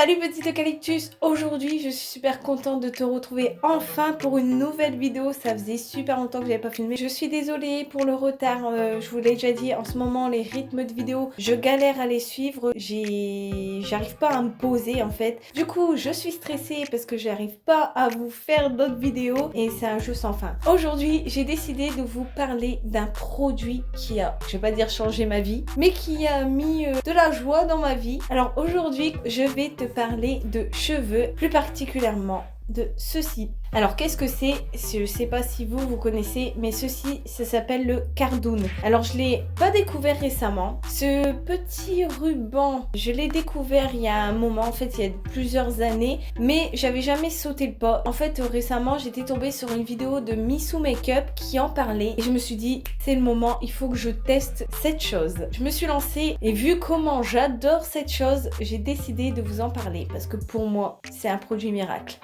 Salut petit eucalyptus, aujourd'hui je suis super contente de te retrouver enfin pour une nouvelle vidéo. Ça faisait super longtemps que j'avais pas filmé. Je suis désolée pour le retard, je vous l'ai déjà dit, en ce moment les rythmes de vidéos, je galère à les suivre. J'arrive pas à me poser en fait. Du coup je suis stressée parce que j'arrive pas à vous faire d'autres vidéos et c'est un jeu sans fin. Aujourd'hui j'ai décidé de vous parler d'un produit qui a, je vais pas dire changé ma vie, mais qui a mis de la joie dans ma vie. Alors aujourd'hui je vais te parler de cheveux, plus particulièrement de ceci. Alors qu'est-ce que c'est? Je sais pas si vous connaissez, mais ceci, ça s'appelle le Cardoon. Alors je l'ai pas découvert récemment. Ce petit ruban, je l'ai découvert il y a un moment, en fait il y a plusieurs années, mais j'avais jamais sauté le pas. En fait récemment j'étais tombée sur une vidéo de Missou Makeup qui en parlait et je me suis dit c'est le moment, il faut que je teste cette chose. Je me suis lancée et vu comment j'adore cette chose, j'ai décidé de vous en parler parce que pour moi c'est un produit miracle.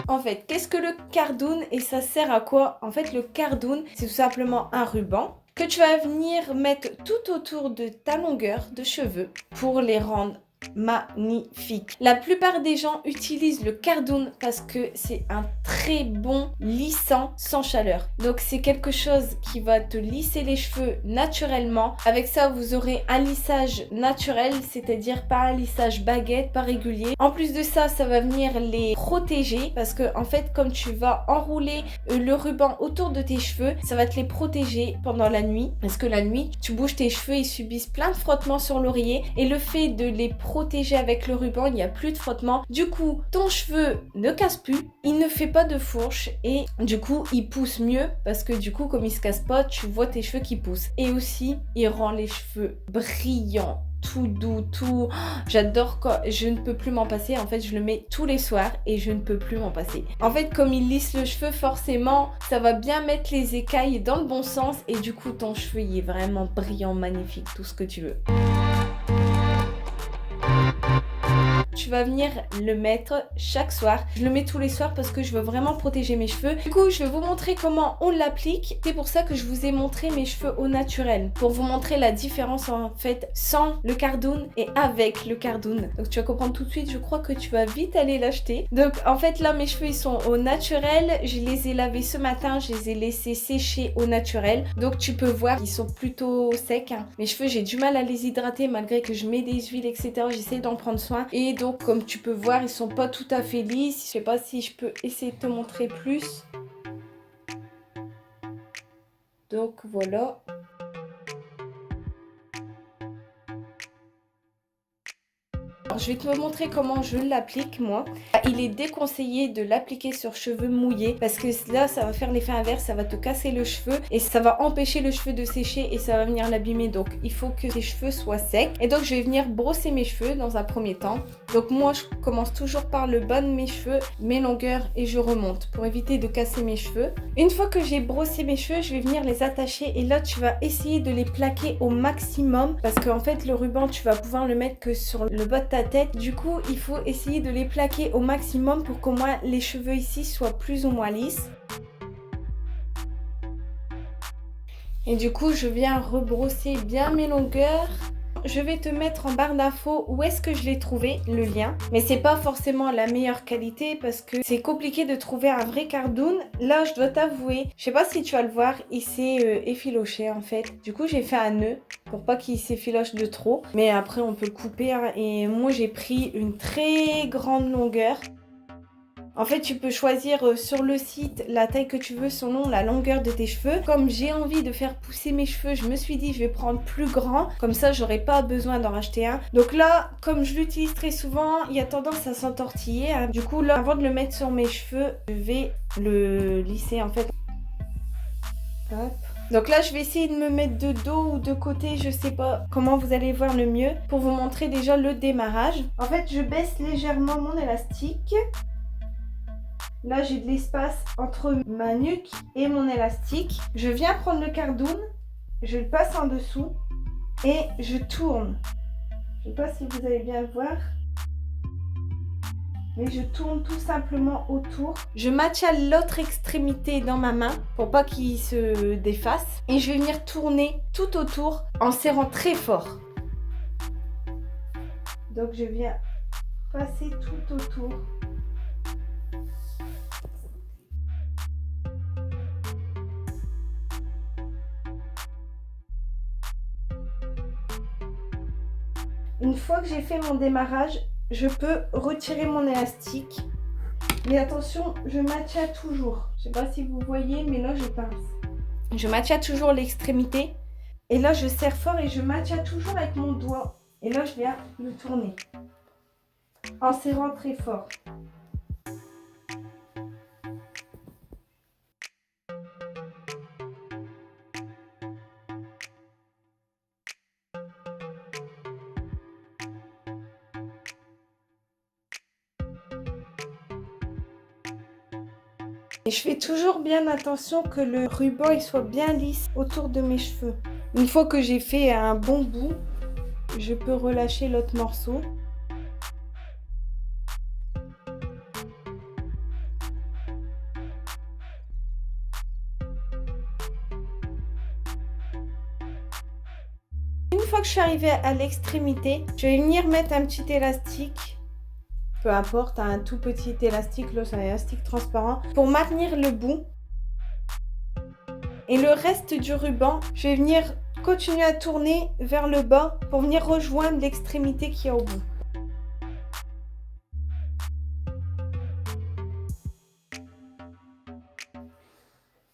En fait, qu'est-ce que le Cardoon et ça sert à quoi? En fait, le Cardoon, c'est tout simplement un ruban que tu vas venir mettre tout autour de ta longueur de cheveux pour les rendre magnifiques. La plupart des gens utilisent le Cardoon parce que c'est un très bon lissant sans chaleur. Donc c'est quelque chose qui va te lisser les cheveux naturellement. Avec ça, vous aurez un lissage naturel, c'est-à-dire pas un lissage baguette, pas régulier. En plus de ça, ça va venir les protéger parce que en fait, comme tu vas enrouler le ruban autour de tes cheveux, ça va te les protéger pendant la nuit. Parce que la nuit, tu bouges tes cheveux, ils subissent plein de frottements sur l'oreiller et le fait de les protéger avec le ruban, il n'y a plus de frottement. Du coup, ton cheveu ne casse plus, il ne fait pas de fourche et du coup, il pousse mieux parce que du coup, comme il se casse pas, tu vois tes cheveux qui poussent. Et aussi, il rend les cheveux brillants, tout doux, tout... J'adore quoi, je ne peux plus m'en passer. En fait, je le mets tous les soirs et je ne peux plus m'en passer. En fait, comme il lisse le cheveu, forcément, ça va bien mettre les écailles dans le bon sens et du coup, ton cheveu, il est vraiment brillant, magnifique, tout ce que tu veux. Tu vas venir le mettre chaque soir. Je le mets tous les soirs parce que je veux vraiment protéger mes cheveux. Du coup, je vais vous montrer comment on l'applique. C'est pour ça que je vous ai montré mes cheveux au naturel. Pour vous montrer la différence en fait sans le Cardoon et avec le Cardoon. Donc tu vas comprendre tout de suite. Je crois que tu vas vite aller l'acheter. Donc en fait là, mes cheveux ils sont au naturel. Je les ai lavés ce matin. Je les ai laissés sécher au naturel. Donc tu peux voir, ils sont plutôt secs. Mes cheveux, j'ai du mal à les hydrater malgré que je mets des huiles, etc. J'essaie d'en prendre soin. Et donc, comme tu peux voir, ils sont pas tout à fait lisses. Je sais pas si je peux essayer de te montrer plus. Donc, voilà. Alors, je vais te montrer comment je l'applique moi. Il est déconseillé de l'appliquer sur cheveux mouillés parce que là ça va faire l'effet inverse, ça va te casser le cheveu et ça va empêcher le cheveu de sécher et ça va venir l'abîmer. Donc il faut que tes cheveux soient secs. Et donc je vais venir brosser mes cheveux dans un premier temps. Donc moi je commence toujours par le bas de mes cheveux, mes longueurs et je remonte pour éviter de casser mes cheveux. Une fois que j'ai brossé mes cheveux, je vais venir les attacher et là tu vas essayer de les plaquer au maximum parce qu'en fait le ruban tu vas pouvoir le mettre que sur le bas de ta tête. Du coup il faut essayer de les plaquer au maximum pour qu'au moins les cheveux ici soient plus ou moins lisses. Et du coup je viens rebrosser bien mes longueurs. Je vais te mettre en barre d'infos où est-ce que je l'ai trouvé, le lien. Mais c'est pas forcément la meilleure qualité parce que c'est compliqué de trouver un vrai Cardoon. Là, je dois t'avouer, je sais pas si tu vas le voir, il s'est effiloché en fait. Du coup, j'ai fait un nœud pour pas qu'il s'effiloche de trop. Mais après, on peut le couper. Hein. Et moi, j'ai pris une très grande longueur. En fait, tu peux choisir sur le site la taille que tu veux selon la longueur de tes cheveux. Comme j'ai envie de faire pousser mes cheveux, je me suis dit je vais prendre plus grand. Comme ça, j'aurai pas besoin d'en racheter un. Donc là, comme je l'utilise très souvent, il y a tendance à s'entortiller. Hein. Du coup, là, avant de le mettre sur mes cheveux, je vais le lisser en fait. Hop. Donc là, je vais essayer de me mettre de dos ou de côté, je sais pas comment vous allez voir le mieux. Pour vous montrer déjà le démarrage. En fait, je baisse légèrement mon élastique. Là, j'ai de l'espace entre ma nuque et mon élastique. Je viens prendre le Cardoon, je le passe en dessous et je tourne. Je ne sais pas si vous allez bien le voir. Mais je tourne tout simplement autour. Je mâchale l'autre extrémité dans ma main pour pas qu'il se défasse. Et je vais venir tourner tout autour en serrant très fort. Donc je viens passer tout autour. Une fois que j'ai fait mon démarrage, je peux retirer mon élastique. Mais attention, je maintient toujours. Je sais pas si vous voyez, mais là je pince. Je maintiens toujours l'extrémité. Et là je serre fort et je maintiens toujours avec mon doigt. Et là je viens le tourner. En serrant très fort. Et je fais toujours bien attention que le ruban il soit bien lisse autour de mes cheveux. Une fois que j'ai fait un bon bout, je peux relâcher l'autre morceau. Une fois que je suis arrivée à l'extrémité, je vais venir mettre un petit élastique. Peu importe, un tout petit élastique, là c'est un élastique transparent, pour maintenir le bout. Et le reste du ruban, je vais venir continuer à tourner vers le bas pour venir rejoindre l'extrémité qu'il y a au bout.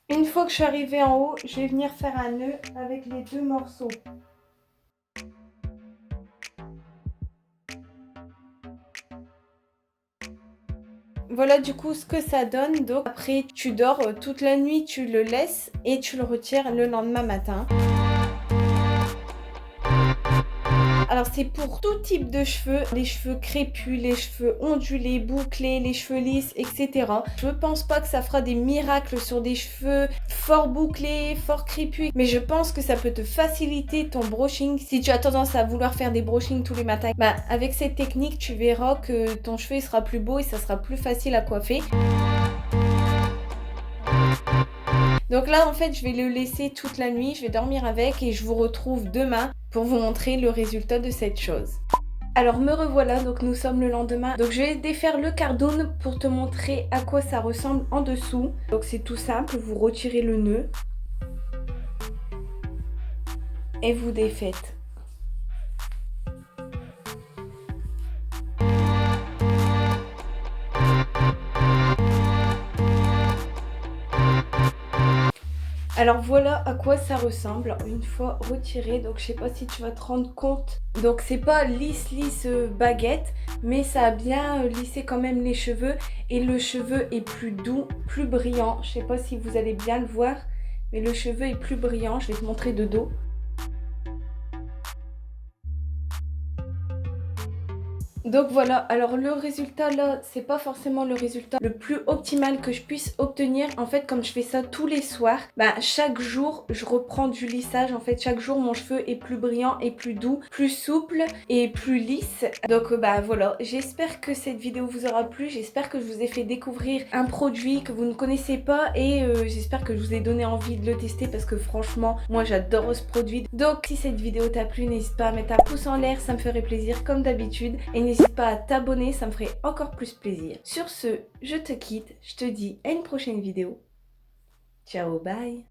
Une fois que je suis arrivée en haut, je vais venir faire un nœud avec les deux morceaux. Voilà du coup ce que ça donne. Donc après tu dors toute la nuit, tu le laisses et tu le retires le lendemain matin. Alors c'est pour tout type de cheveux, les cheveux crépus, les cheveux ondulés, bouclés, les cheveux lisses, etc. Je ne pense pas que ça fera des miracles sur des cheveux fort bouclés, fort crépus, mais je pense que ça peut te faciliter ton brushing. Si tu as tendance à vouloir faire des brushings tous les matins, bah, avec cette technique, tu verras que ton cheveu il sera plus beau et ça sera plus facile à coiffer. Donc là en fait je vais le laisser toute la nuit, je vais dormir avec et je vous retrouve demain pour vous montrer le résultat de cette chose. Alors me revoilà, donc nous sommes le lendemain. Donc je vais défaire le cardoon pour te montrer à quoi ça ressemble en dessous. Donc c'est tout simple, vous retirez le nœud et vous défaites. Alors voilà à quoi ça ressemble une fois retiré. Donc je sais pas si tu vas te rendre compte. Donc c'est pas lisse baguette, mais ça a bien lissé quand même les cheveux. Et le cheveu est plus doux, plus brillant. Je sais pas si vous allez bien le voir, mais le cheveu est plus brillant. Je vais te montrer de dos. Donc voilà, alors le résultat là, c'est pas forcément le résultat le plus optimal que je puisse obtenir. En fait, comme je fais ça tous les soirs, bah chaque jour je reprends du lissage. En fait, chaque jour mon cheveu est plus brillant et plus doux, plus souple et plus lisse. Donc bah voilà, j'espère que cette vidéo vous aura plu. J'espère que je vous ai fait découvrir un produit que vous ne connaissez pas et j'espère que je vous ai donné envie de le tester parce que franchement, moi j'adore ce produit. Donc si cette vidéo t'a plu, n'hésite pas à mettre un pouce en l'air, ça me ferait plaisir comme d'habitude. Et n'hésite pas à t'abonner, ça me ferait encore plus plaisir. Sur ce, je te quitte, je te dis à une prochaine vidéo. Ciao, bye!